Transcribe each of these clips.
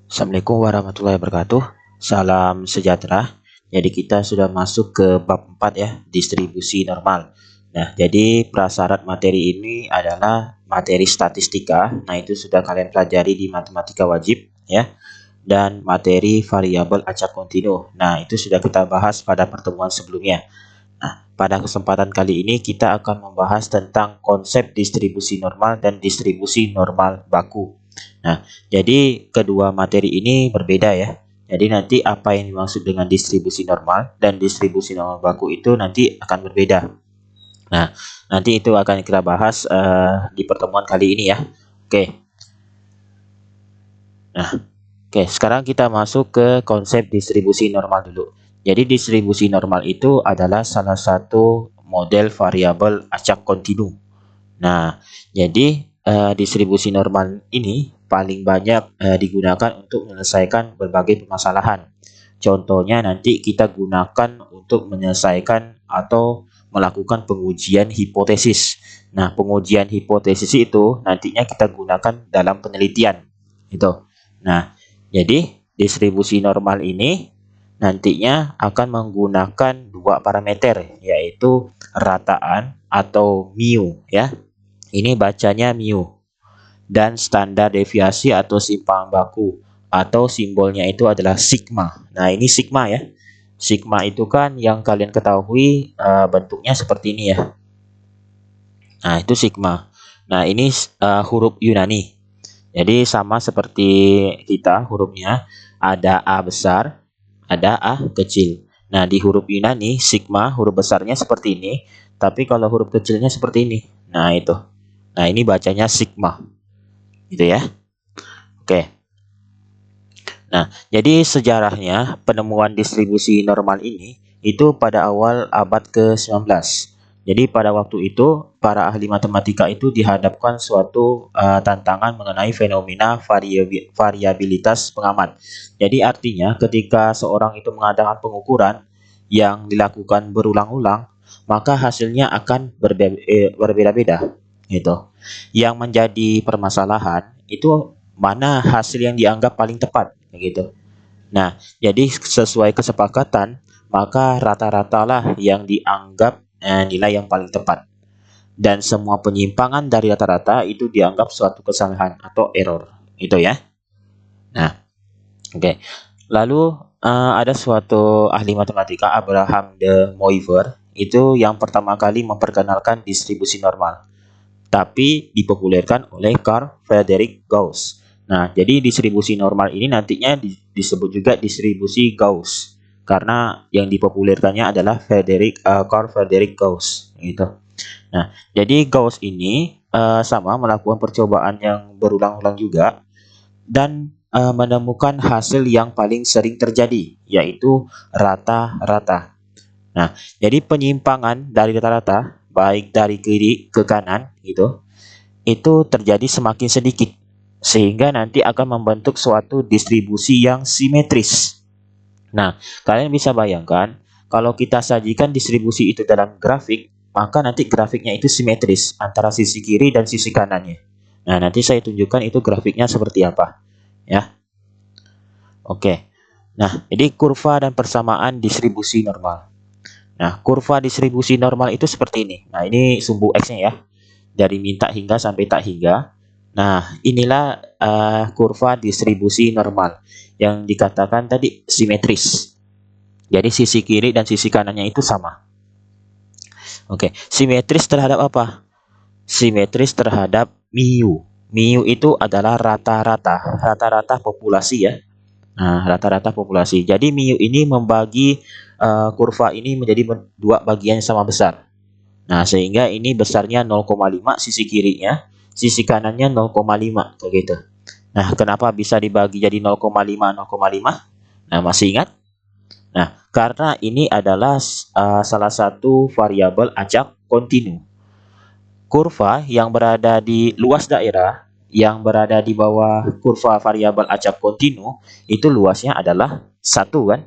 Assalamualaikum warahmatullahi wabarakatuh. Salam sejahtera. Jadi kita sudah masuk ke bab 4 ya, distribusi normal. Nah, jadi prasyarat materi ini adalah materi statistika. Nah, itu sudah kalian pelajari di matematika wajib ya. Dan materi variabel acak kontinu. Nah, itu sudah kita bahas pada pertemuan sebelumnya. Nah, pada kesempatan kali ini kita akan membahas tentang konsep distribusi normal dan distribusi normal baku. Nah, jadi kedua materi ini berbeda ya. Jadi nanti apa yang dimaksud dengan distribusi normal dan distribusi normal baku itu nanti akan berbeda. Nah, nanti itu akan kita bahas di pertemuan kali ini ya. Oke. Nah, oke, sekarang kita masuk ke konsep distribusi normal dulu. Jadi distribusi normal itu adalah salah satu model variabel acak kontinu. Nah, jadi distribusi normal ini paling banyak digunakan untuk menyelesaikan berbagai permasalahan. Contohnya nanti kita gunakan untuk menyelesaikan atau melakukan pengujian hipotesis. Nah, pengujian hipotesis itu nantinya kita gunakan dalam penelitian. Itu. Nah, jadi distribusi normal ini nantinya akan menggunakan dua parameter, yaitu rataan atau mu ya. Ini bacanya mu. Dan standar deviasi atau simpangan baku atau simbolnya itu adalah sigma. Nah, ini sigma ya. Sigma itu kan yang kalian ketahui bentuknya seperti ini ya. Nah, itu sigma. Nah, ini huruf Yunani. Jadi sama seperti kita hurufnya, ada A besar, ada A kecil. Nah, di huruf Yunani, sigma huruf besarnya seperti ini, tapi kalau huruf kecilnya seperti ini. Nah, itu. Nah, ini bacanya sigma. Gitu ya. Oke. Nah, jadi sejarahnya penemuan distribusi normal ini itu pada awal abad ke-19. Jadi pada waktu itu para ahli matematika itu dihadapkan suatu tantangan mengenai fenomena variabilitas pengamat. Jadi artinya ketika seorang itu mengadakan pengukuran yang dilakukan berulang-ulang, maka hasilnya akan berbeda-beda gitu. Yang menjadi permasalahan itu mana hasil yang dianggap paling tepat gitu. Nah, jadi sesuai kesepakatan, maka rata-ratalah yang dianggap nilai yang paling tepat. Dan semua penyimpangan dari rata-rata itu dianggap suatu kesalahan atau error. Itu ya. Nah, oke. Lalu ada suatu ahli matematika, Abraham de Moivre, itu yang pertama kali memperkenalkan distribusi normal. Tapi dipopulerkan oleh Carl Friedrich Gauss. Nah, jadi distribusi normal ini nantinya disebut juga distribusi Gauss karena yang dipopulerkannya adalah Carl Friedrich Gauss gitu. Nah, jadi Gauss ini sama melakukan percobaan yang berulang-ulang juga dan menemukan hasil yang paling sering terjadi, yaitu rata-rata. Nah, jadi penyimpangan dari rata-rata baik dari kiri ke kanan gitu itu terjadi semakin sedikit sehingga nanti akan membentuk suatu distribusi yang simetris. Nah, kalian bisa bayangkan kalau kita sajikan distribusi itu dalam grafik, maka nanti grafiknya itu simetris antara sisi kiri dan sisi kanannya. Nah, nanti saya tunjukkan itu grafiknya seperti apa, ya. Oke. Nah, ini kurva dan persamaan distribusi normal. Nah, kurva distribusi normal itu seperti ini. Nah, ini sumbu X-nya ya. Dari min tak hingga sampai tak hingga. Nah, inilah kurva distribusi normal yang dikatakan tadi simetris. Jadi sisi kiri dan sisi kanannya itu sama. Oke, simetris terhadap apa? Simetris terhadap mu. Mu itu adalah rata-rata populasi ya. Nah, rata-rata populasi. Jadi mu ini membagi kurva ini menjadi dua bagian yang sama besar. Nah, sehingga ini besarnya 0,5 sisi kirinya, sisi kanannya 0,5 kayak gitu. Nah, kenapa bisa dibagi jadi 0,5 0,5? Nah, masih ingat? Nah, karena ini adalah salah satu variabel acak kontinu. Kurva yang berada di luas daerah yang berada di bawah kurva variabel acak kontinu itu luasnya adalah 1 kan?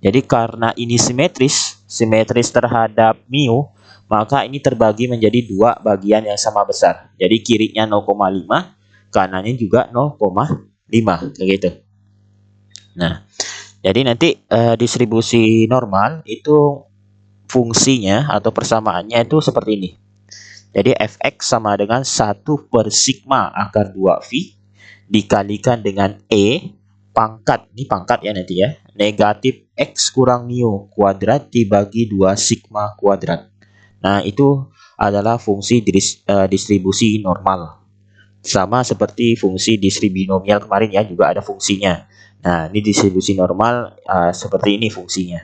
Jadi karena ini simetris terhadap mu, maka ini terbagi menjadi dua bagian yang sama besar. Jadi kirinya 0,5, kanannya juga 0,5 kayak gitu. Nah, jadi nanti distribusi normal itu fungsinya atau persamaannya itu seperti ini. Jadi fx sama dengan 1/sigma akar 2V dikalikan dengan pangkat, ini pangkat ya nanti ya, negatif x kurang mu kuadrat dibagi 2 sigma kuadrat. Nah, itu adalah fungsi distribusi normal. Sama seperti fungsi distribinomial kemarin ya, juga ada fungsinya. Nah, ini distribusi normal seperti ini fungsinya.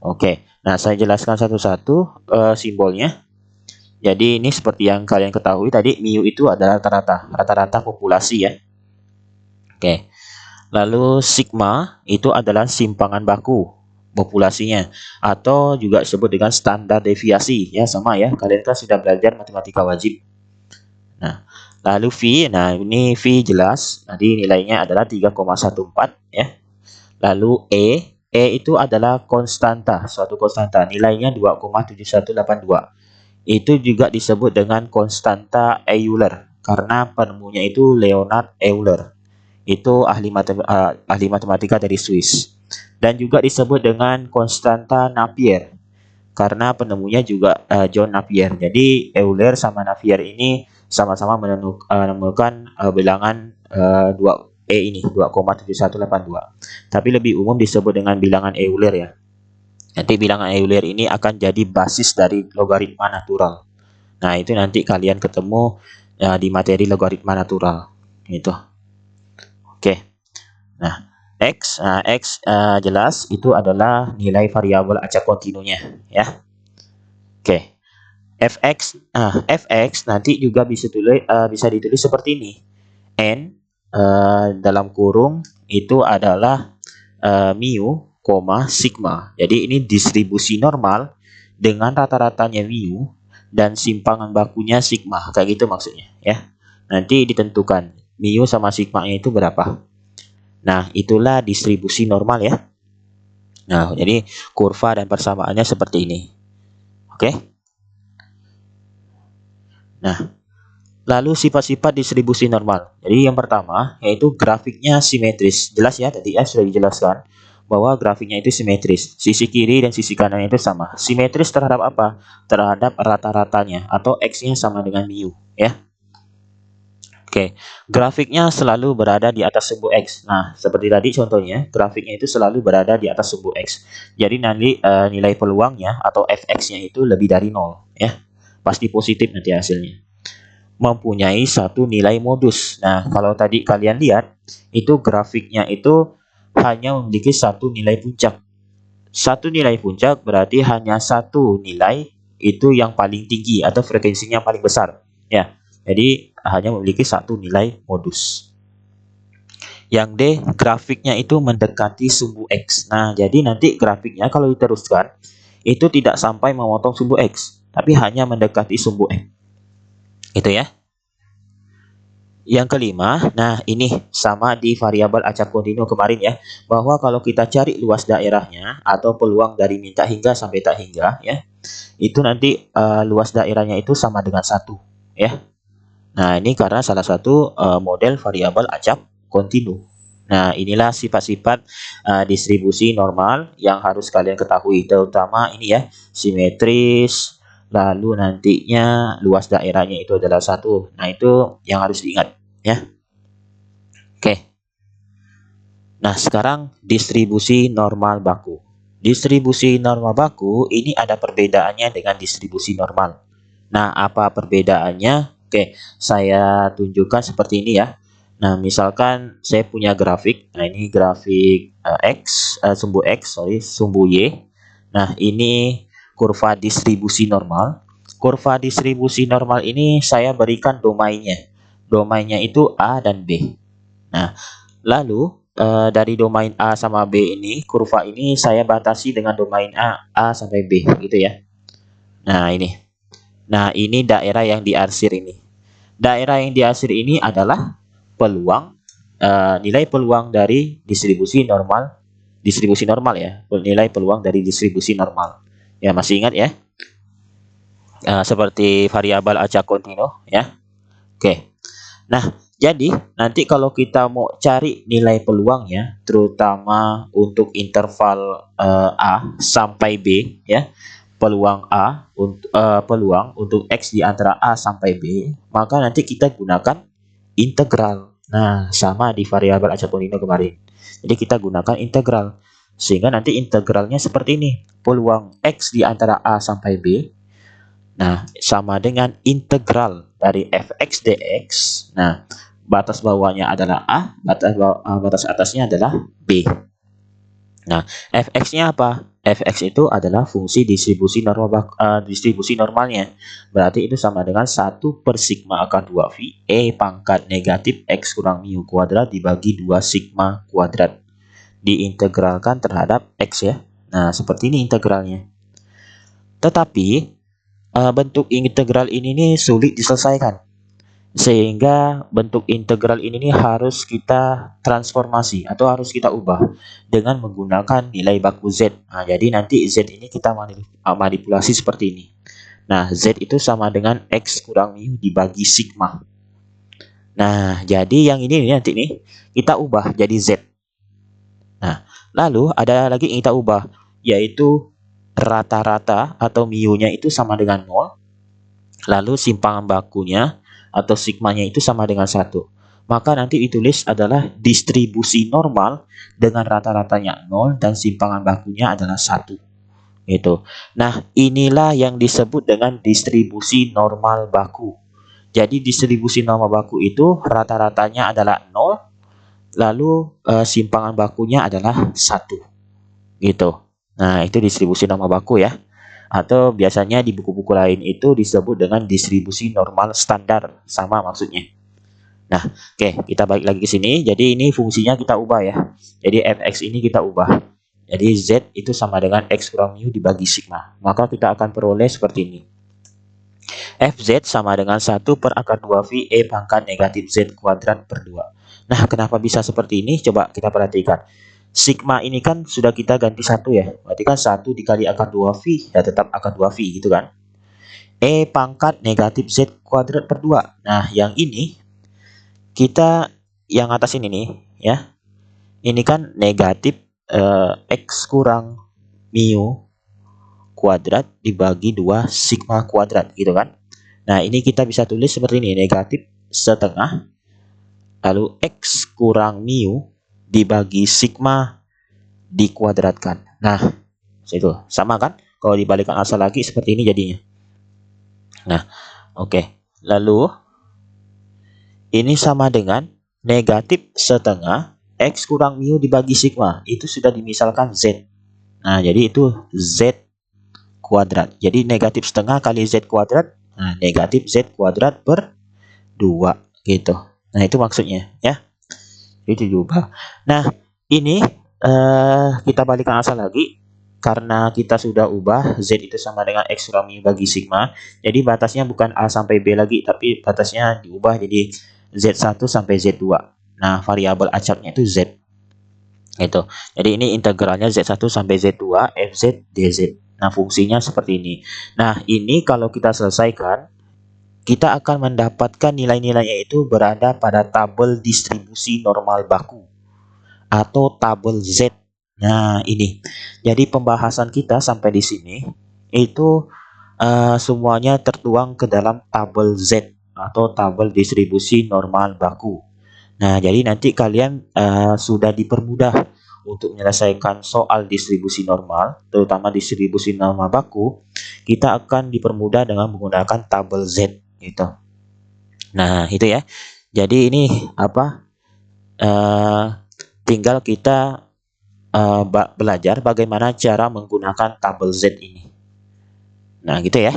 Oke, nah saya jelaskan satu-satu simbolnya. Jadi ini seperti yang kalian ketahui tadi, mu itu adalah rata-rata populasi ya. Oke, lalu sigma itu adalah simpangan baku populasinya, atau juga disebut dengan standar deviasi ya, sama ya, kalian kan sudah belajar matematika wajib. Nah, lalu V, nah ini V jelas, nanti nilainya adalah 3,14 ya. Lalu E itu adalah konstanta, suatu konstanta, nilainya 2,7182. Itu juga disebut dengan konstanta Euler karena penemunya itu Leonhard Euler. Itu ahli matematika dari Swiss. Dan juga disebut dengan konstanta Napier karena penemunya juga John Napier. Jadi Euler sama Napier ini sama-sama menemukan bilangan 2 ini 2,7182. Tapi lebih umum disebut dengan bilangan Euler ya. Nanti bilangan Euler ini akan jadi basis dari logaritma natural. Nah, itu nanti kalian ketemu di materi logaritma natural. Itu. Oke. Nah, X jelas itu adalah nilai variabel acak kontinunya ya. Oke. Fx nanti juga bisa ditulis seperti ini. N dalam kurung itu adalah mu, sigma. Jadi ini distribusi normal dengan rata-ratanya mu dan simpangan bakunya sigma. Kayak gitu maksudnya ya. Nanti ditentukan mu sama sigma-nya itu berapa. Nah, itulah distribusi normal ya. Nah, jadi kurva dan persamaannya seperti ini. Oke. Nah, lalu sifat-sifat distribusi normal. Jadi yang pertama yaitu grafiknya simetris. Jelas ya, tadi sudah dijelaskan bahwa grafiknya itu simetris. Sisi kiri dan sisi kanannya itu sama. Simetris terhadap apa? Terhadap rata-ratanya atau X-nya sama dengan mu ya. Oke, grafiknya selalu berada di atas sumbu X. Nah, seperti tadi contohnya, grafiknya itu selalu berada di atas sumbu X. Jadi nanti nilai peluangnya atau fx-nya itu lebih dari 0 ya. Pasti positif nanti hasilnya. Mempunyai satu nilai modus. Nah, kalau tadi kalian lihat, itu grafiknya itu hanya memiliki satu nilai puncak. Satu nilai puncak berarti hanya satu nilai itu yang paling tinggi atau frekuensinya yang paling besar. Ya, jadi hanya memiliki satu nilai modus. Yang D, grafiknya itu mendekati sumbu X. Nah, jadi nanti grafiknya kalau diteruskan, itu tidak sampai memotong sumbu X, tapi hanya mendekati sumbu X. Itu ya. Yang kelima, nah ini sama di variabel acak kontinu kemarin ya, bahwa kalau kita cari luas daerahnya atau peluang dari minta hingga sampai tak hingga ya, itu nanti luas daerahnya itu sama dengan 1 ya. Nah, ini karena salah satu model variabel acak kontinu. Nah, inilah sifat-sifat distribusi normal yang harus kalian ketahui, terutama ini ya, simetris, lalu nantinya luas daerahnya itu adalah 1. Nah, itu yang harus diingat ya. Oke. Nah, sekarang distribusi normal baku. Distribusi normal baku ini ada perbedaannya dengan distribusi normal. Nah, apa perbedaannya? Oke, saya tunjukkan seperti ini ya. Nah, misalkan saya punya grafik. Nah, ini grafik sumbu Y. Nah, ini kurva distribusi normal. Kurva distribusi normal ini saya berikan domainnya. Domainnya itu A dan B. Nah, lalu dari domain A sama B ini, kurva ini saya batasi dengan domain A sampai B gitu ya. Nah, ini. Nah, ini daerah yang diarsir ini. Daerah yang diarsir ini adalah peluang nilai peluang dari distribusi normal ya, nilai peluang dari distribusi normal. Ya, masih ingat ya? Seperti variabel acak kontinu ya. Oke. Nah, Jadi nanti kalau kita mau cari nilai peluangnya, terutama untuk interval A sampai B ya, peluang untuk X di antara A sampai B, maka nanti kita gunakan integral. Nah, sama di variabel acak kontinuu kemarin. Jadi kita gunakan integral. Sehingga nanti integralnya seperti ini. Peluang X di antara A sampai B, nah, sama dengan integral dari fx dx. Nah, batas bawahnya adalah A, batas atasnya adalah B. Nah, fx-nya apa? Fx itu adalah fungsi distribusi normalnya. Berarti itu sama dengan 1 per sigma akar 2 phi E pangkat negatif X kurang mu kuadrat dibagi 2 sigma kuadrat. Diintegralkan terhadap X ya. Nah, seperti ini integralnya. Tetapi, bentuk integral ini nih sulit diselesaikan. Sehingga bentuk integral ini nih harus kita transformasi atau harus kita ubah dengan menggunakan nilai baku Z. Nah, jadi nanti Z ini kita manipulasi seperti ini. Nah, Z itu sama dengan X kurang mu dibagi sigma. Nah, jadi yang ini nanti nih kita ubah jadi Z. Nah, lalu ada lagi yang kita ubah, yaitu rata-rata atau mu-nya itu sama dengan 0. Lalu simpangan bakunya atau sigmanya itu sama dengan 1. Maka nanti ditulis adalah distribusi normal dengan rata-ratanya 0 dan simpangan bakunya adalah 1. Gitu. Nah, inilah yang disebut dengan distribusi normal baku. Jadi distribusi normal baku itu rata-ratanya adalah 0, lalu simpangan bakunya adalah 1. Gitu. Nah, itu distribusi normal baku ya. Atau biasanya di buku-buku lain itu disebut dengan distribusi normal standar, sama maksudnya. Nah, oke, kita balik lagi ke sini. Jadi ini fungsinya kita ubah ya. Jadi fx ini kita ubah. Jadi z itu sama dengan x kurang mu dibagi sigma. Maka kita akan peroleh seperti ini. Fz sama dengan 1 per akar 2 phi E pangkat negatif Z kuadrat per 2. Nah, kenapa bisa seperti ini? Coba kita perhatikan. Sigma ini kan sudah kita ganti 1 ya. Berarti kan 1 dikali akar 2 phi, ya tetap akar 2 phi gitu kan. E pangkat negatif Z kuadrat per 2. Nah, yang ini, kita yang atas ini nih ya. Ini kan negatif X kurang mu kuadrat dibagi 2 sigma kuadrat gitu kan. Nah, ini kita bisa tulis seperti ini, negatif setengah, lalu X kurang mu dibagi sigma dikuadratkan. Nah, itu sama kan? Kalau dibalikkan asal lagi seperti ini jadinya. Nah, oke. Lalu, ini sama dengan negatif setengah X kurang mu dibagi sigma. Itu sudah dimisalkan Z. Nah, jadi itu Z kuadrat. Jadi negatif setengah kali Z kuadrat. Nah, negatif Z kuadrat per 2 gitu. Nah, itu maksudnya ya. Itu diubah. Nah, ini kita balikkan asal lagi. Karena kita sudah ubah Z itu sama dengan X kurang mu bagi sigma. Jadi batasnya bukan A sampai B lagi, tapi batasnya diubah jadi Z1 sampai Z2. Nah, variabel acaknya itu Z. Itu. Jadi ini integralnya Z1 sampai Z2 Fz dz. Nah, fungsinya seperti ini. Nah, ini kalau kita selesaikan, kita akan mendapatkan nilai-nilainya itu berada pada tabel distribusi normal baku atau tabel Z. Nah, ini. Jadi pembahasan kita sampai di sini itu semuanya tertuang ke dalam tabel Z atau tabel distribusi normal baku. Nah, jadi nanti kalian sudah dipermudah untuk menyelesaikan soal distribusi normal, terutama distribusi normal baku, kita akan dipermudah dengan menggunakan tabel Z gitu. Nah, itu ya. Jadi ini apa? Tinggal kita belajar bagaimana cara menggunakan tabel Z ini. Nah, gitu ya.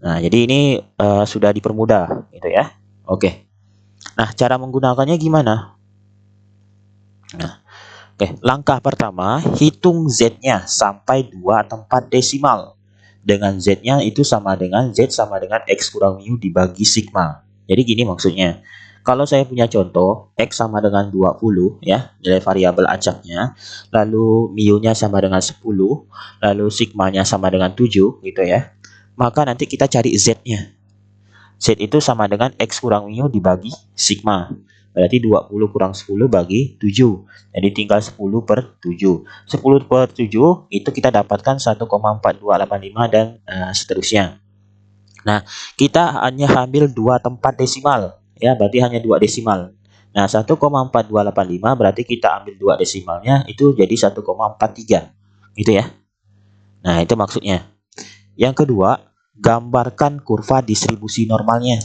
Nah, jadi ini sudah dipermudah gitu ya. Oke. Nah, cara menggunakannya gimana? Nah, oke, langkah pertama, hitung Z-nya sampai 2 atau 4 desimal. Dengan Z-nya itu sama dengan Z sama dengan X kurang mu dibagi sigma. Jadi gini maksudnya. Kalau saya punya contoh, X sama dengan 20 ya, nilai variabel acaknya. Lalu mu-nya sama dengan 10, lalu sigmanya sama dengan 7 gitu ya. Maka nanti kita cari Z-nya. Z itu sama dengan X kurang mu dibagi sigma. Berarti 20 kurang 10 bagi 7. Jadi tinggal 10 per 7. 10 per 7 itu kita dapatkan 1,4285 dan seterusnya. Nah, kita hanya ambil 2 tempat desimal. Ya, berarti hanya 2 desimal. Nah, 1,4285 berarti kita ambil 2 desimalnya itu jadi 1,43. Gitu ya. Nah, itu maksudnya. Yang kedua, gambarkan kurva distribusi normalnya.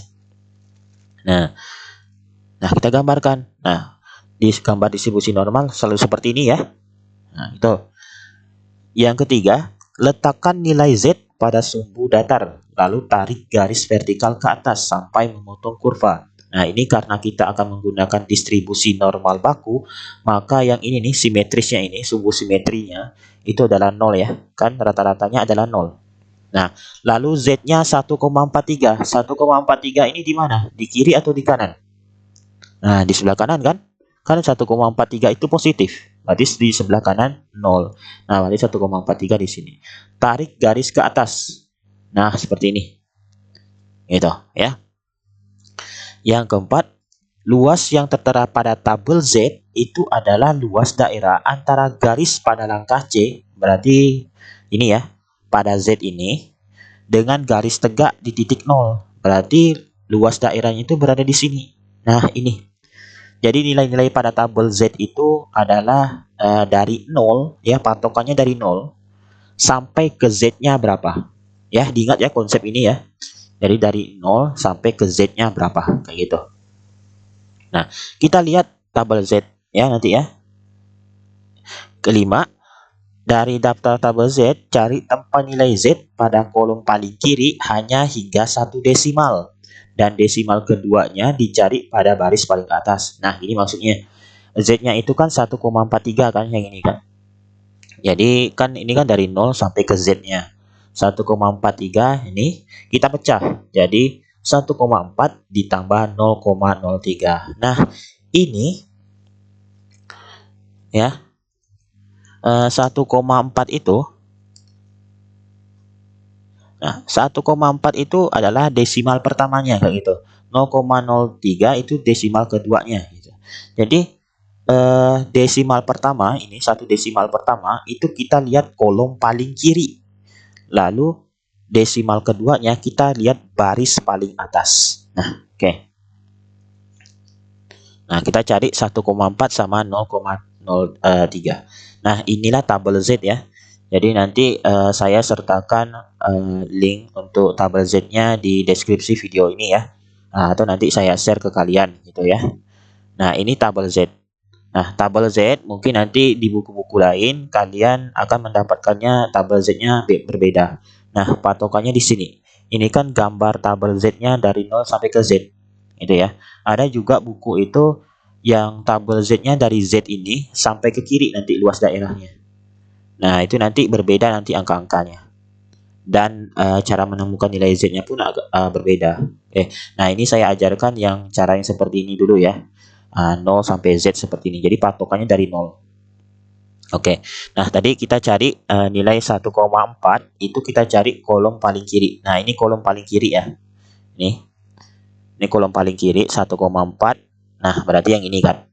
Nah, kita gambarkan. Nah, di gambar distribusi normal selalu seperti ini ya. Nah, itu. Yang ketiga, letakkan nilai Z pada sumbu datar, lalu tarik garis vertikal ke atas sampai memotong kurva. Nah, ini karena kita akan menggunakan distribusi normal baku, maka yang ini nih simetrisnya ini, sumbu simetrinya itu adalah 0 ya. Kan rata-ratanya adalah 0. Nah, lalu Z-nya 1,43. 1,43 ini di mana? Di kiri atau di kanan? Nah, di sebelah kanan kan? Kan 1,43 itu positif. Berarti di sebelah kanan 0. Nah, berarti 1,43 di sini. Tarik garis ke atas. Nah, seperti ini. Gitu ya. Yang keempat, luas yang tertera pada tabel Z itu adalah luas daerah antara garis pada langkah C. Berarti ini ya. Pada Z ini dengan garis tegak di titik 0. Berarti luas daerahnya itu berada di sini. Nah, ini. Jadi nilai-nilai pada tabel Z itu adalah dari 0 ya, patokannya dari 0 sampai ke Z-nya berapa. Ya, diingat ya konsep ini ya. Jadi dari 0 sampai ke Z-nya berapa kayak gitu. Nah, kita lihat tabel Z ya nanti ya. Kelima, dari daftar tabel Z, cari tempat nilai Z pada kolom paling kiri hanya hingga 1 desimal. Dan desimal keduanya dicari pada baris paling atas. Nah, ini maksudnya. Z-nya itu kan 1,43 kan yang ini kan. Jadi kan ini kan dari 0 sampai ke Z-nya. 1,43 ini kita pecah. Jadi 1,4 ditambah 0,03. Nah, ini ya 1,4 itu. Nah, 1,4 itu adalah desimal pertamanya kayak gitu. 0,03 itu desimal keduanya gitu. Jadi desimal pertama ini, satu desimal pertama itu kita lihat kolom paling kiri. Lalu desimal keduanya kita lihat baris paling atas. Nah, oke. Nah, kita cari 1,4 sama 0,03. Nah, inilah tabel Z ya. Jadi nanti saya sertakan link untuk tabel Z-nya di deskripsi video ini ya. Atau nanti saya share ke kalian gitu ya. Nah, ini tabel Z. Nah, tabel Z mungkin nanti di buku-buku lain kalian akan mendapatkannya tabel Z-nya berbeda. Nah, patokannya di sini. Ini kan gambar tabel Z-nya dari 0 sampai ke Z. Gitu ya. Ada juga buku itu yang tabel Z-nya dari Z ini sampai ke kiri nanti luas daerahnya. Nah, itu nanti berbeda nanti angka-angkanya. Dan cara menemukan nilai Z-nya pun agak berbeda. Nah ini saya ajarkan yang cara yang seperti ini dulu ya. 0 sampai Z seperti ini. Jadi patokannya dari 0. Oke. Nah, tadi kita cari nilai 1,4 itu kita cari kolom paling kiri. Nah, ini kolom paling kiri ya. Ini kolom paling kiri 1,4. Nah, berarti yang ini kan.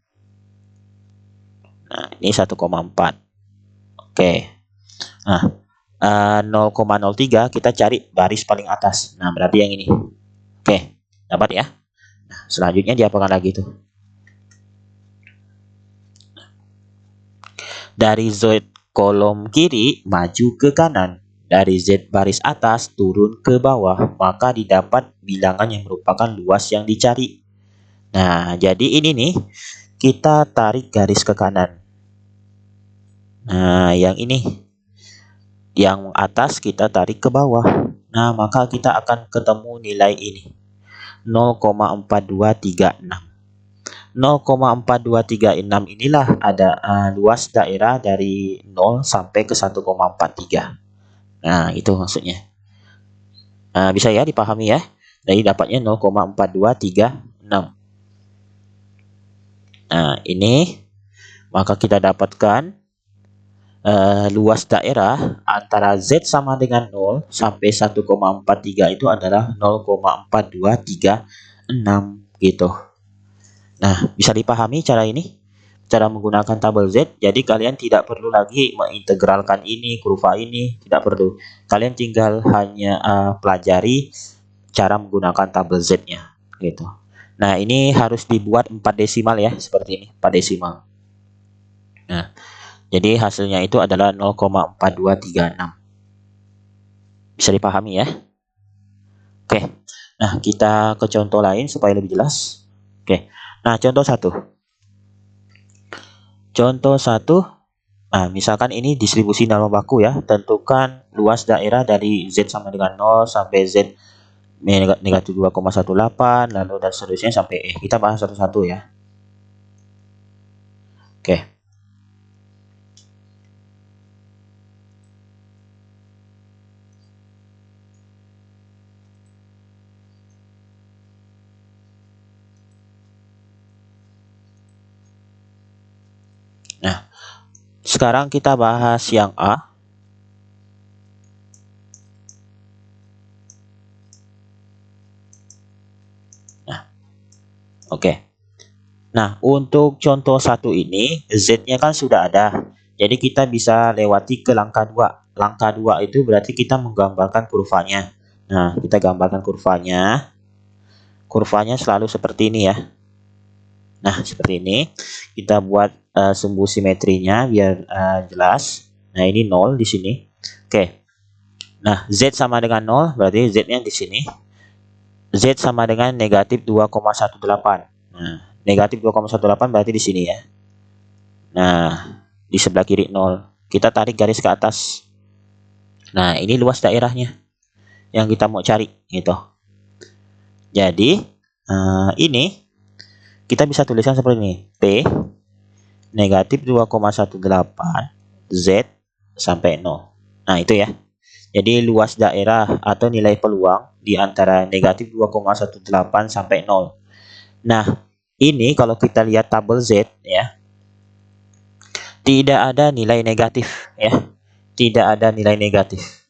Nah, ini 1,4. Oke. Nah, 0,03 kita cari baris paling atas. Nah, berarti yang ini. Oke, dapat ya. Nah, selanjutnya diapakan lagi tuh? Dari Z kolom kiri maju ke kanan. Dari Z baris atas turun ke bawah, maka didapat bilangan yang merupakan luas yang dicari. Nah, jadi ini nih, kita tarik garis ke kanan. Nah, yang ini. Yang atas kita tarik ke bawah. Nah, maka kita akan ketemu nilai ini. 0,4236. 0,4236 inilah ada luas daerah dari 0 sampai ke 1,43. Nah, itu maksudnya. Bisa ya dipahami ya. Jadi dapatnya 0,4236. Nah, ini maka kita dapatkan luas daerah antara Z sama dengan 0 sampai 1,43 itu adalah 0,4236 gitu. Nah, bisa dipahami cara ini? Cara menggunakan tabel Z. Jadi kalian tidak perlu lagi mengintegralkan ini, kurva ini, tidak perlu. Kalian tinggal hanya pelajari cara menggunakan tabel Z-nya gitu. Nah, ini harus dibuat 4 desimal ya, seperti ini, 4 desimal. Nah, jadi hasilnya itu adalah 0,4236. Bisa dipahami ya? Oke. Nah, kita ke contoh lain supaya lebih jelas. Oke. Nah, contoh 1. Contoh 1, nah misalkan ini distribusi normal baku ya. Tentukan luas daerah dari Z sama dengan 0 sampai Z negatif 2,18 lalu dan seterusnya sampai kita bahas satu-satu ya. Oke. Nah, sekarang kita bahas yang A. Nah, oke. Nah, untuk contoh 1 ini Z-nya kan sudah ada. Jadi kita bisa lewati ke langkah 2. Langkah 2 itu berarti kita menggambarkan kurvanya. Nah, kita gambarkan kurvanya. Kurvanya selalu seperti ini ya. Nah, seperti ini. Kita buat sumbu simetrinya biar jelas. Nah, ini 0 di sini. Oke. Nah, Z sama dengan 0, berarti Z-nya di sini. Z sama dengan negatif 2,18. Nah, negatif 2,18 berarti di sini ya. Nah, di sebelah kiri 0. Kita tarik garis ke atas. Nah, ini luas daerahnya yang kita mau cari gitu. Jadi, ini kita bisa tuliskan seperti ini. P negatif 2,18 Z sampai 0. Nah, itu ya. Jadi luas daerah atau nilai peluang di antara negatif 2,18 sampai 0. Nah, ini kalau kita lihat tabel Z ya, tidak ada nilai negatif ya. Tidak ada nilai negatif.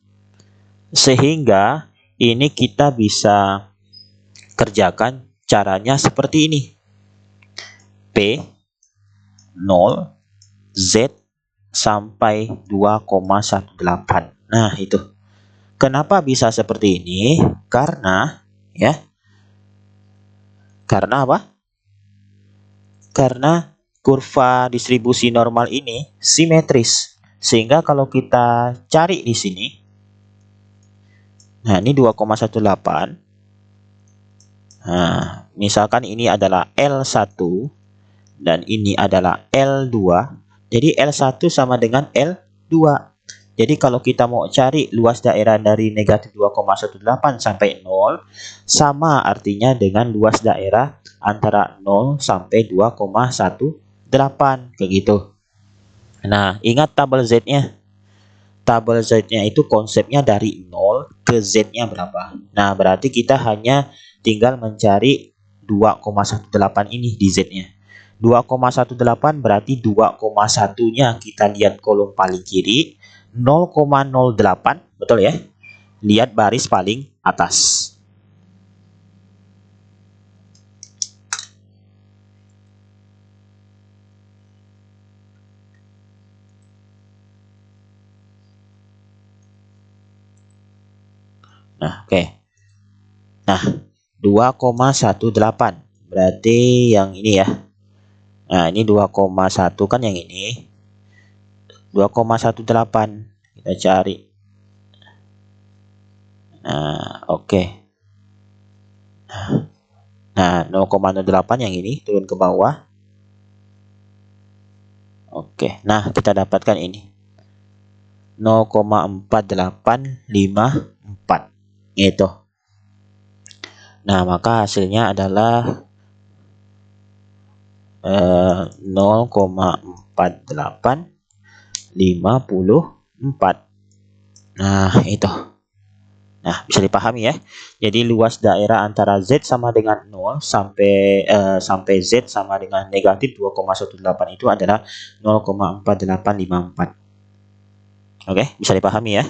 Sehingga ini kita bisa kerjakan caranya seperti ini. P 0 Z sampai 2,18. Nah, itu. Kenapa bisa seperti ini? Karena ya. Karena apa? Karena kurva distribusi normal ini simetris. Sehingga kalau kita cari di sini, nah ini 2,18. Nah, misalkan ini adalah L1 dan ini adalah L2. Jadi L1 sama dengan L2. Jadi kalau kita mau cari luas daerah dari negatif 2,18 sampai 0, sama artinya dengan luas daerah antara 0 sampai 2,18. Kayak gitu. Nah, ingat tabel Z-nya. Tabel Z-nya itu konsepnya dari 0 ke Z-nya berapa. Nah, berarti kita hanya tinggal mencari 2,18 ini di Z-nya. 2,18 berarti 2,1-nya kita lihat kolom paling kiri, 0,08, betul ya? Lihat baris paling atas. Nah, oke. Nah, 2,18 berarti yang ini ya. Nah, ini 2,1 kan yang ini. 2,18 kita cari. Nah, oke. Nah, 0,08 yang ini turun ke bawah. Oke. Nah, kita dapatkan ini. 0,4854 gitu. Nah, maka hasilnya adalah 0,4854. Nah, itu. Nah, bisa dipahami ya. Jadi luas daerah antara Z sama dengan 0 sampai Z sama dengan negatif 2,18 itu adalah 0,4854. Oke, bisa dipahami ya.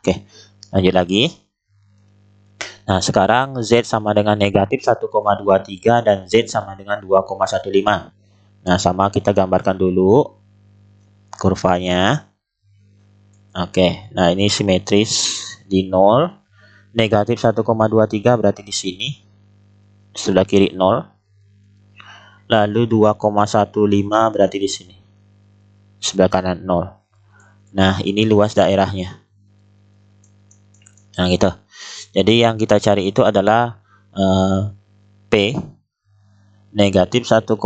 Oke, lanjut lagi. Nah, sekarang Z sama dengan negatif 1,23 dan Z sama dengan 2,15. Nah, sama kita gambarkan dulu kurvanya. Oke, nah ini simetris di 0. Negatif 1,23 berarti di sini. Sebelah kiri 0. Lalu 2,15 berarti di sini. Sebelah kanan 0. Nah, ini luas daerahnya. Nah, gitu. Jadi yang kita cari itu adalah P negatif 1,23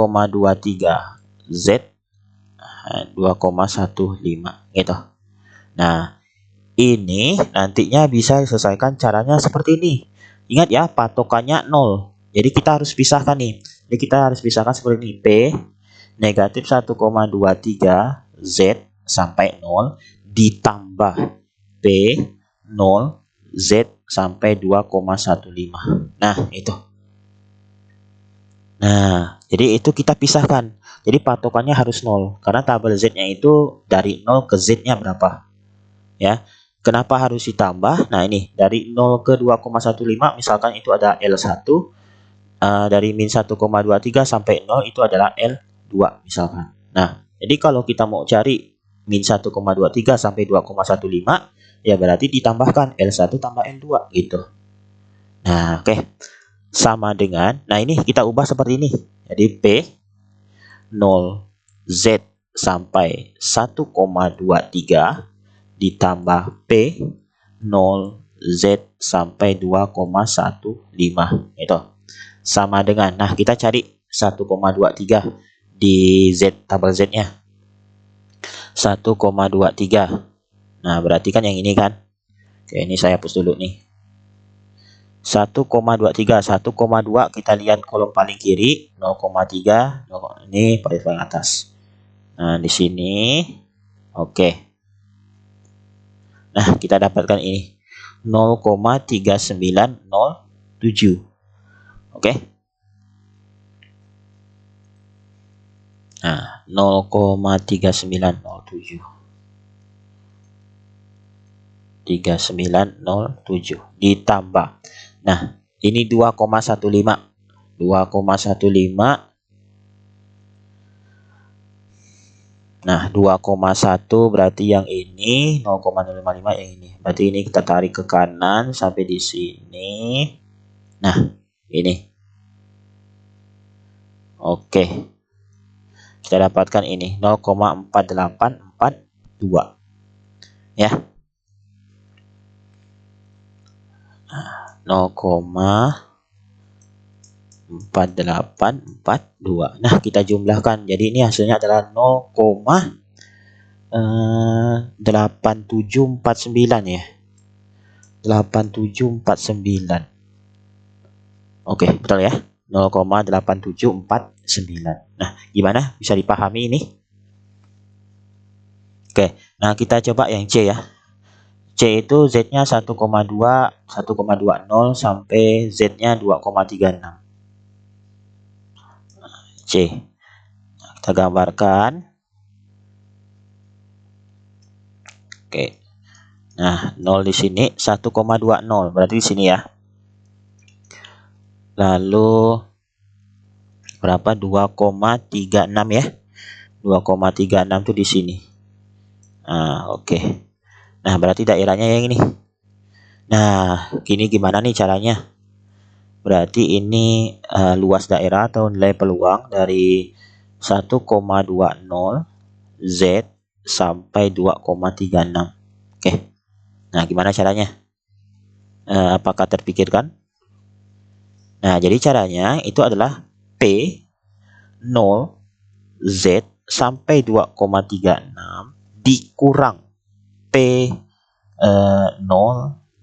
Z 2,15 gitu. Nah, ini nantinya bisa diselesaikan caranya seperti ini. Ingat ya, patokannya 0. Jadi kita harus pisahkan nih. Jadi kita harus pisahkan seperti ini. P negatif 1,23 Z sampai 0 ditambah P 0 Z sampai 2,15. Nah, itu. Nah, jadi itu kita pisahkan. Jadi patokannya harus 0. Karena tabel Z-nya itu dari 0 ke Z-nya berapa. Ya, kenapa harus ditambah? Nah, ini dari 0 ke 2,15 misalkan itu ada L1. Dari min 1,23 sampai 0 itu adalah L2 misalkan. Nah, jadi kalau kita mau cari min 1,23 sampai 2,15 ya berarti ditambahkan L1 tambah L2 gitu. Nah, oke. Sama dengan, nah ini kita ubah seperti ini. Jadi P 0 Z sampai 1,23 ditambah P 0 Z sampai 2,15 itu sama dengan, nah kita cari 1,23 di Z, tabel Z nya 1,23. Nah berarti kan yang ini kan. Oke, ini saya hapus dulu nih. 1,23 1,2 kita lihat kolom paling kiri 0,3 ini pada paling atas. Nah di sini oke. Nah kita dapatkan ini 0,3907. Oke. Nah 0,3907 ditambah. Nah ini 2,15 Nah 2,1 berarti yang ini 0,055 yang ini. Berarti ini kita tarik ke kanan sampai di sini. Nah ini. Oke. Kita dapatkan ini 0,4842 ya. 0,4842. Nah kita jumlahkan. Jadi ini hasilnya adalah 0,8749 ya. 8749. Oke, betul ya. 0,8749. Nah, gimana? Bisa dipahami ini? Oke, nah kita coba yang C ya. C itu Z-nya 1,2, 1,20 sampai Z-nya 2,36. C. Nah, kita gambarkan. Oke. Nah, 0 di sini 1,20 berarti di sini ya. Lalu berapa? 2,36 ya. 2,36 itu di sini. Nah, oke. Nah, berarti daerahnya yang ini. Nah, gini gimana nih caranya? Berarti ini luas daerah atau nilai peluang dari 1,20 Z sampai 2,36. Oke. Nah, gimana caranya? Apakah terpikirkan? Nah, jadi caranya itu adalah P 0 Z sampai 2,36 dikurang P 0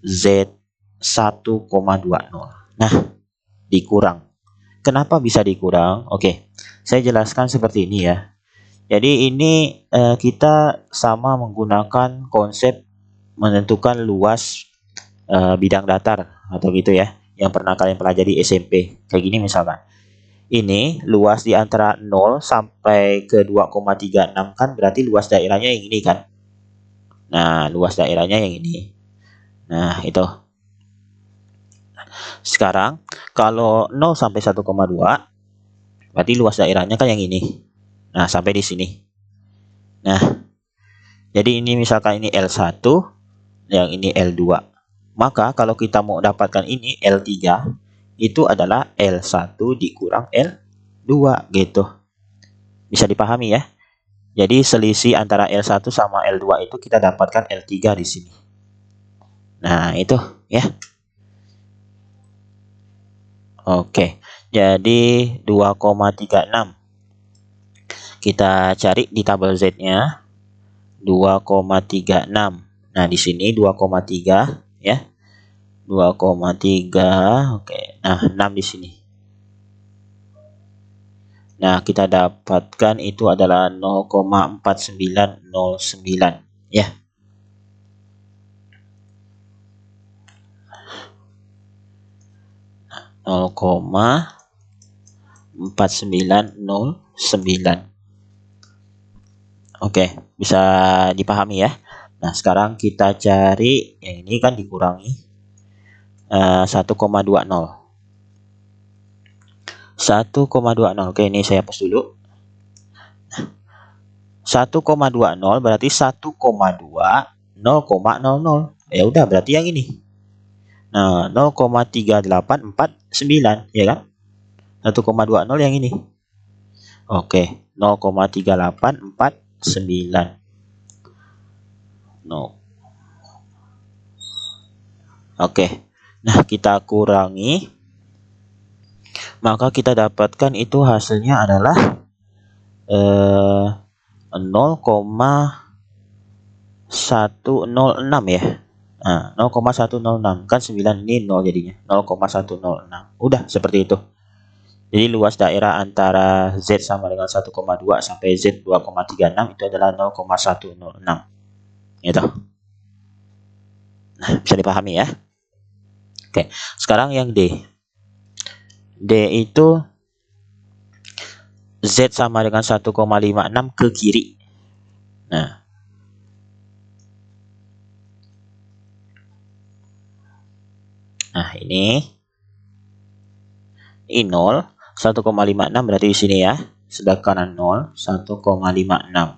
Z 1,20. Nah, dikurang. Kenapa bisa dikurang? Oke, saya jelaskan seperti ini ya. Jadi ini kita sama menggunakan konsep menentukan luas bidang datar atau gitu ya, yang pernah kalian pelajari SMP. Kayak gini misalkan. Ini luas di antara 0 sampai ke 2,36 kan berarti luas daerahnya yang ini kan. Nah, luas daerahnya yang ini. Nah, itu. Sekarang kalau 0 sampai 1,2 berarti luas daerahnya kan yang ini. Nah, sampai di sini. Nah, jadi ini misalkan ini L1, yang ini L2. Maka kalau kita mau dapatkan ini L3, itu adalah L1 dikurang L2 gitu. Bisa dipahami ya? Jadi selisih antara L1 sama L2 itu kita dapatkan L3 di sini. Nah, itu ya. Oke. Jadi 2,36. Kita cari di tabel Z-nya 2,36. Nah, di sini 2,3 ya. 2,3. Oke. Nah, 6 di sini. Nah, kita dapatkan itu adalah 0,4909 ya. Nah, 0,4909. Oke, bisa dipahami ya. Nah, sekarang kita cari yang ini kan dikurangi 1,20. 1,20. Oke, ini saya hapus dulu. 1,20 berarti 1,2 0,00. Ya udah, berarti yang ini. Nah, 0,3849 ya kan? 1,20 yang ini. Oke, 0,3849. No. Oke. Nah, kita kurangi. Maka kita dapatkan itu hasilnya adalah 0,106 ya. Nah, 0,106 kan 9 ini 0 jadinya. 0,106. Udah seperti itu. Jadi luas daerah antara Z sama dengan 1,2 sampai Z 2,36 itu adalah 0,106. Gitu. Nah, bisa dipahami ya. Oke, sekarang yang D. D itu Z sama dengan 1,56 ke kiri. Nah, ini 0, 1,56 berarti di sini ya. Sebelah kanan 0, 1,56.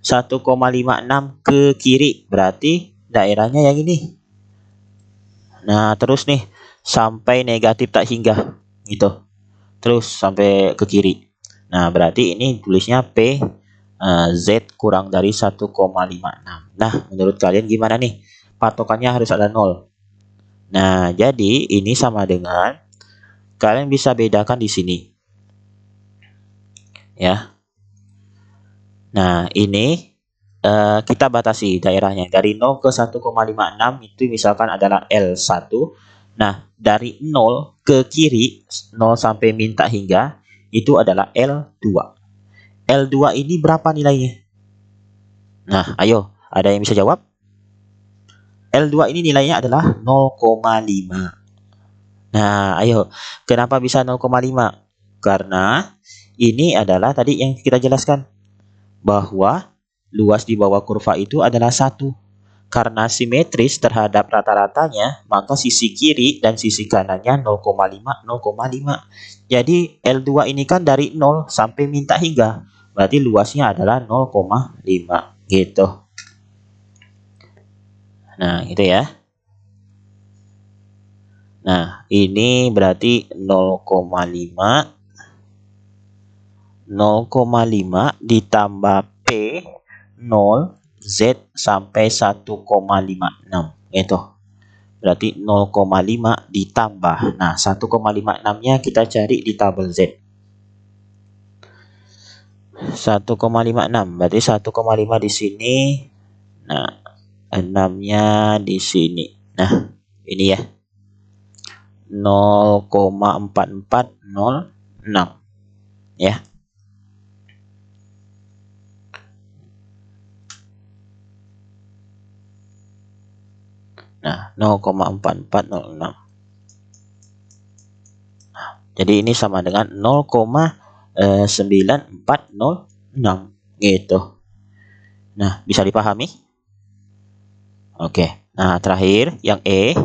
1,56 ke kiri berarti daerahnya yang ini. Nah, terus nih sampai negatif tak hingga gitu. Terus sampai ke kiri. Nah, berarti ini tulisnya P Z kurang dari 1,56. Nah, menurut kalian gimana nih? Patokannya harus ada 0. Nah, jadi ini sama dengan kalian bisa bedakan di sini. Ya. Nah, ini kita batasi daerahnya dari 0 ke 1,56 itu misalkan adalah L1. Nah, dari 0 ke kiri 0 sampai minta hingga itu adalah L2. L2 ini berapa nilainya? Nah, ayo, ada yang bisa jawab? L2 ini nilainya adalah 0,5. Nah, ayo, kenapa bisa 0,5? Karena ini adalah tadi yang kita jelaskan bahwa luas di bawah kurva itu adalah 1. Karena simetris terhadap rata-ratanya, maka sisi kiri dan sisi kanannya 0,5, 0,5. Jadi L2 ini kan dari 0 sampai minta hingga. Berarti luasnya adalah 0,5 gitu. Nah, gitu ya. Nah, ini berarti 0,5 ditambah P 0 Z sampai 1,56 gitu. Berarti 0,5 ditambah. Nah, 1,56-nya kita cari di tabel Z. 1,56 berarti 1,5 di sini. Nah, 6-nya di sini. Nah, ini ya. 0,4406 ya. Nah, 0,4406. Jadi ini sama dengan 0,9406 gitu. Nah, bisa dipahami? Oke. Nah, terakhir yang E.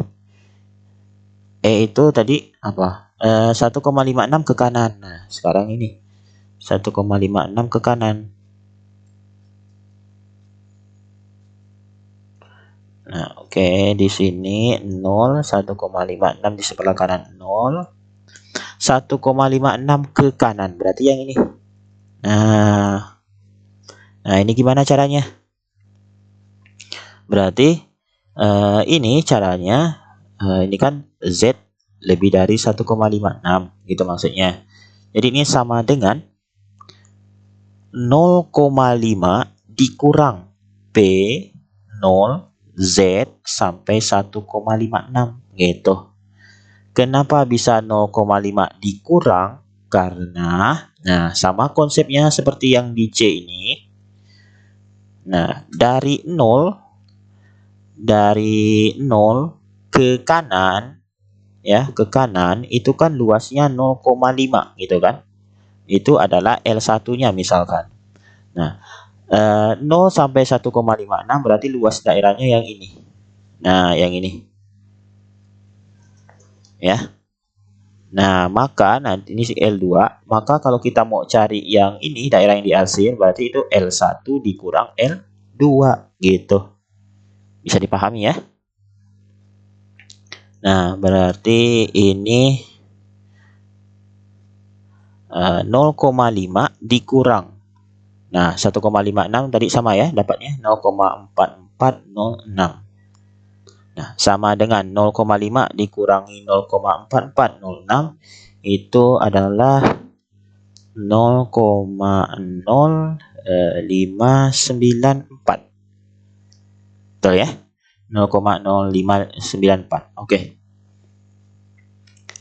E itu tadi apa? 1,56 ke kanan. Nah, sekarang ini 1,56 ke kanan. Nah, oke, di sini 0, 1,56 di sebelah kanan 0, 1,56 ke kanan. Berarti yang ini. Nah, ini gimana caranya? Berarti ini caranya, ini kan Z lebih dari 1,56 gitu maksudnya. Jadi ini sama dengan 0,5 dikurang P 0 Z sampai 1,56 gitu. Kenapa bisa 0,5 dikurang? Karena, nah sama konsepnya seperti yang di C ini. Nah, dari 0 ke kanan, ya, ke kanan itu kan luasnya 0,5 gitu kan. Itu adalah L1-nya misalkan. Nah, 0 sampai 1,56 berarti luas daerahnya yang ini. Nah, yang ini. Ya. Nah, maka nanti ini L2, maka kalau kita mau cari yang ini, daerah yang diarsir, berarti itu L1 dikurang L2 gitu. Bisa dipahami ya? Nah, berarti ini 0,5 dikurang. Nah, 1,56 tadi sama ya, dapatnya 0,4406. Nah, sama dengan 0,5 dikurangi 0,4406 itu adalah 0,0594. Betul ya? 0,0594. Oke.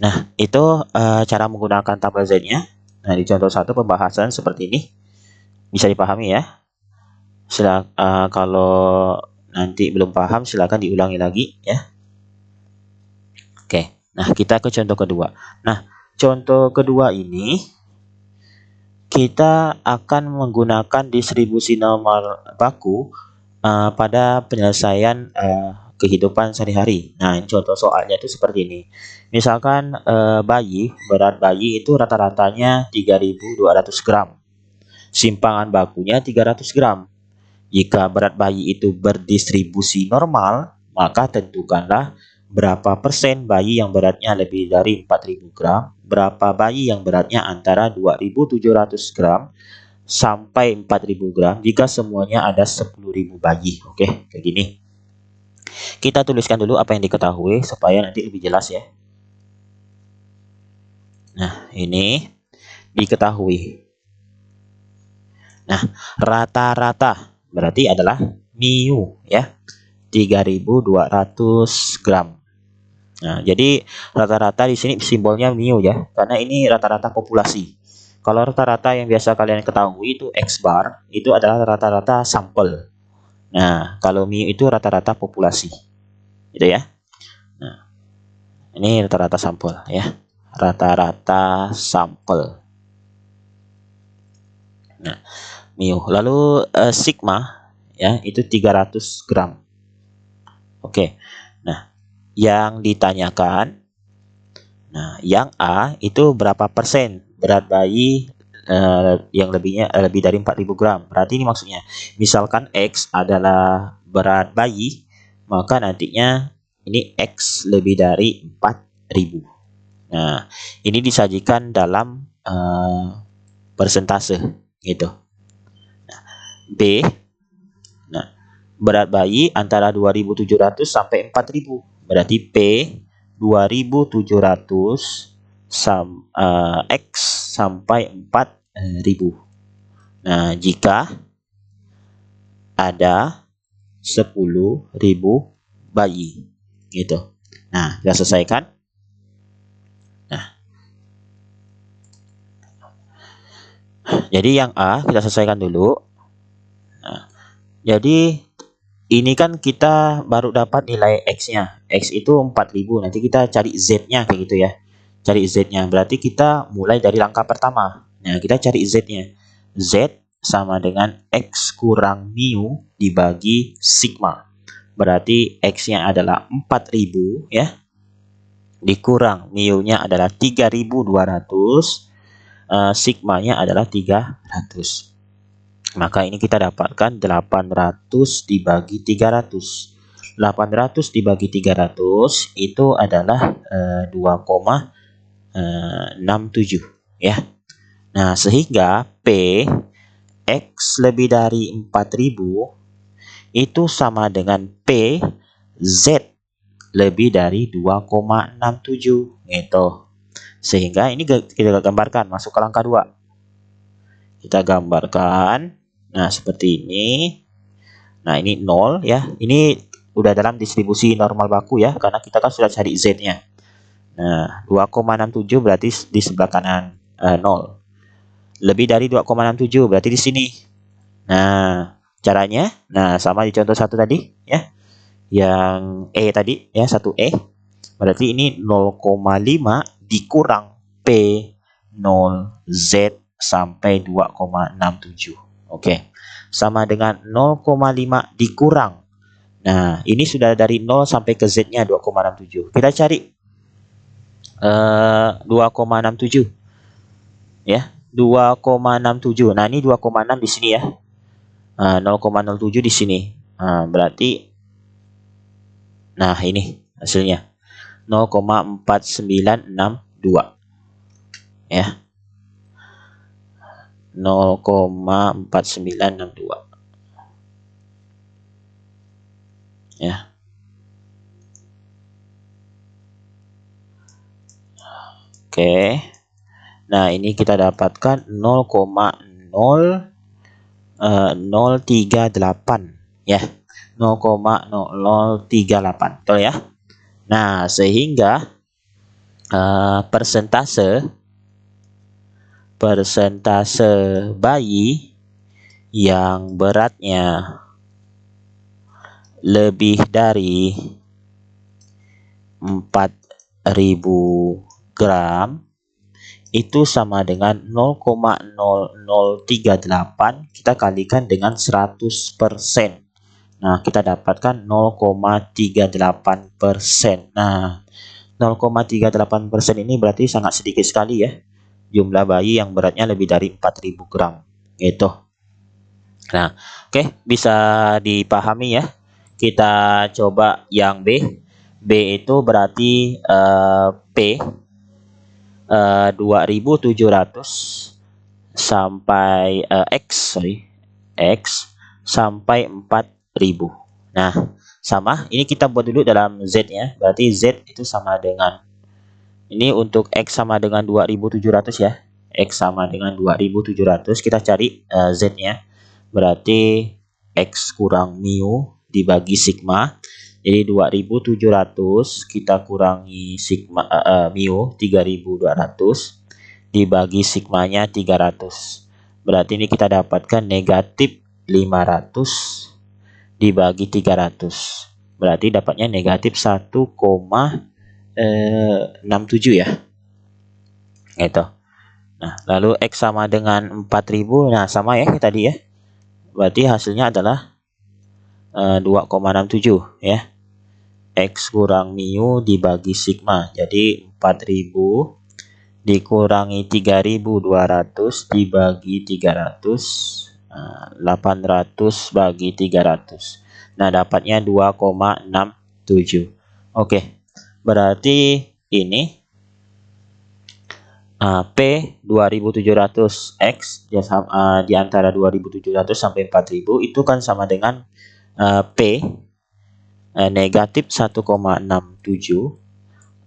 Nah, itu cara menggunakan tabel Z-nya. Nah, di contoh 1 pembahasan seperti ini. Bisa dipahami ya? Kalau nanti belum paham silakan diulangi lagi ya. Oke. Nah, kita ke contoh kedua. Nah, contoh kedua ini kita akan menggunakan distribusi normal baku pada penyelesaian kehidupan sehari-hari. Nah, ini contoh soalnya itu seperti ini. Misalkan berat bayi itu rata-ratanya 3.200 gram. Simpangan bakunya 300 gram. Jika berat bayi itu berdistribusi normal, maka tentukanlah berapa persen bayi yang beratnya lebih dari 4.000 gram, berapa bayi yang beratnya antara 2.700 gram sampai 4.000 gram jika semuanya ada 10.000 bayi. Oke, kayak gini. Kita tuliskan dulu apa yang diketahui supaya nanti lebih jelas ya. Nah, ini diketahui. Nah, rata-rata berarti adalah mu ya. 3.200 gram. Nah, jadi rata-rata di sini simbolnya mu ya, karena ini rata-rata populasi. Kalau rata-rata yang biasa kalian ketahui itu X bar, itu adalah rata-rata sampel. Nah, kalau mu itu rata-rata populasi. Gitu ya. Nah, ini rata-rata sampel ya. Rata-rata sampel. Nah, mu. Lalu sigma ya, itu 300 gram. Oke. Nah, yang ditanyakan, nah, yang A itu berapa persen berat bayi yang lebih dari 4.000 gram. Berarti ini maksudnya, misalkan X adalah berat bayi, maka nantinya ini X lebih dari 4.000. Nah, ini disajikan dalam persentase gitu. Nah, B, nah, berat bayi antara 2.700 sampai 4.000. Berarti P 2.700 X sampai 4.000. Nah, jika ada 10.000 bayi gitu. Nah, kita selesaikan. Nah, jadi yang A kita selesaikan dulu. Nah, jadi ini kan kita baru dapat nilai X-nya. X itu 4.000. Nanti kita cari Z-nya kayak gitu ya. Cari Z-nya. Berarti kita mulai dari langkah pertama. Nah, kita cari Z-nya. Z sama dengan X kurang mu dibagi sigma. berarti X-nya adalah 4000 ya, dikurang mu-nya adalah 3200, sigma-nya adalah 300. Maka ini kita dapatkan 800 dibagi 300. 800 dibagi 300 itu adalah 2,67 ya. Nah, sehingga P X lebih dari 4000 itu sama dengan P Z lebih dari 2,67 gitu. Sehingga ini kita gambarkan masuk ke langkah 2. Kita gambarkan. Nah, seperti ini. Nah, ini 0 ya. Ini udah dalam distribusi normal baku ya, karena kita kan sudah cari Z-nya. Nah, 2,67 berarti di sebelah kanan 0. Lebih dari 2,67 berarti di sini. Nah, caranya sama di contoh 1 tadi ya. Yang E tadi ya, 1E. Berarti ini 0,5 dikurang P0Z sampai 2,67. Oke. Sama dengan 0,5 dikurang. Nah, ini sudah dari 0 sampai ke Z-nya 2,67. Kita cari 2,67 ya, 2,67. Nah, ini 2,6 di sini ya. 0,07 di sini. Berarti ini hasilnya 0,4962 ya. 0,4962 ya. Oke. Nah, ini kita dapatkan 0,0038 ya. 0,0038, betul ya. Nah, sehingga persentase bayi yang beratnya lebih dari 4000 gram itu sama dengan 0,0038 kita kalikan dengan 100%. Nah, kita dapatkan 0,38%. Nah, 0,38% ini berarti sangat sedikit sekali ya, jumlah bayi yang beratnya lebih dari 4000 gram gitu. Nah, oke, bisa dipahami ya. Kita coba yang B. B itu berarti P 2700 sampai X sampai 4000. Nah, sama ini kita buat dulu dalam Z ya. Berarti Z itu sama dengan ini untuk X sama dengan 2700 ya. X sama dengan 2700, kita cari Z-nya. Berarti X kurang mu dibagi sigma. Jadi 2700 kita kurangi sigma mu 3200 dibagi sigmanya 300. Berarti ini kita dapatkan negatif 500 dibagi 300. Berarti dapatnya negatif 1,67 ya. Gitu. Nah, lalu X sama dengan 4000. Nah, sama ya tadi ya. Berarti hasilnya adalah 2,67 ya. X kurang mu dibagi sigma. Jadi 4000 dikurangi 3200 dibagi 300. 800 bagi 300. Nah, dapatnya 2,67. Oke. Berarti ini P 2700 X di antara 2700 sampai 4000 itu kan sama dengan P negatif 1,67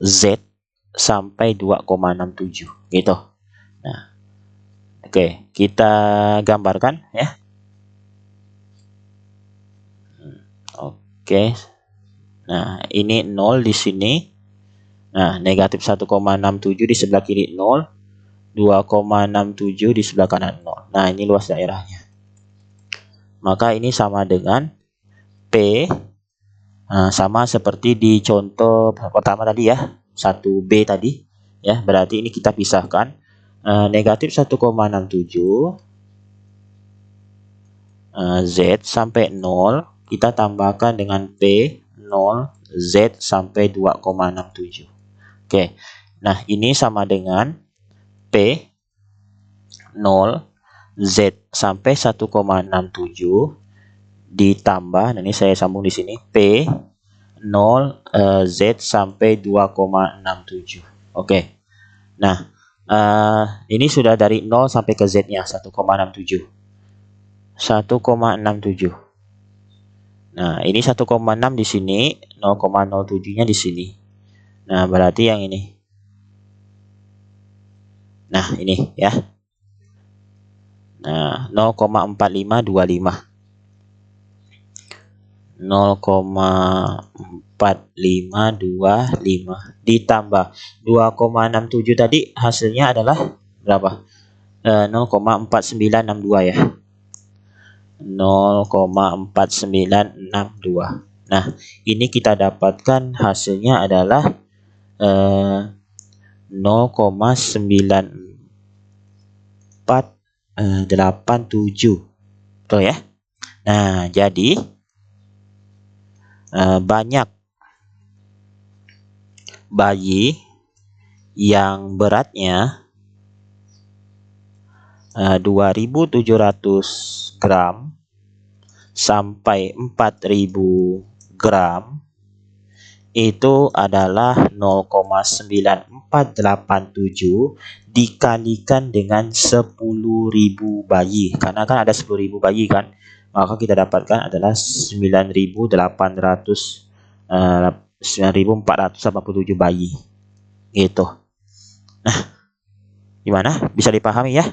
Z sampai 2,67 gitu. Nah, oke, kita gambarkan ya. Oke. Nah, ini 0 di sini. Nah, negatif 1,67 di sebelah kiri 0, 2,67 di sebelah kanan 0. Nah, ini luas daerahnya. Maka ini sama dengan P sama seperti di contoh pertama tadi ya, 1B tadi ya. Berarti ini kita pisahkan negatif 1,67 Z sampai 0 kita tambahkan dengan P 0 Z sampai 2,67. Oke. Nah, ini sama dengan P 0 Z sampai 1,67 ditambah, nah ini saya sambung di sini, P 0 Z sampai 2,67. Oke. Nah, ini sudah dari 0 sampai ke Z-nya 1,67. 1,67. Nah, ini 1,6 di sini, 0,07-nya di sini. Nah, berarti yang ini. Nah, ini ya. Nah, 0,4525. 0,4525 ditambah 2,67 tadi hasilnya adalah berapa? 0,4962 ya. 0,4962. Nah, ini kita dapatkan hasilnya adalah 0,9487. Betul ya? Nah, jadi banyak bayi yang beratnya 2.700 gram sampai 4.000 gram itu adalah 0,9487 dikalikan dengan 10.000 bayi, karena kan ada 10.000 bayi kan, maka kita dapatkan adalah 9.487 bayi gitu. Nah, gimana? Bisa dipahami ya?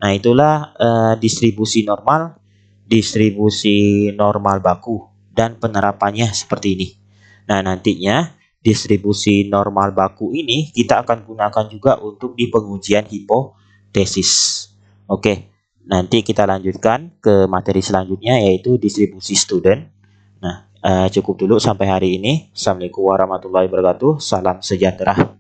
Nah, itulah distribusi normal baku dan penerapannya seperti ini. Nah, nantinya distribusi normal baku ini kita akan gunakan juga untuk di pengujian hipotesis. Oke, nanti kita lanjutkan ke materi selanjutnya yaitu distribusi student. Nah, cukup dulu sampai hari ini. Assalamualaikum warahmatullahi wabarakatuh. Salam sejahtera.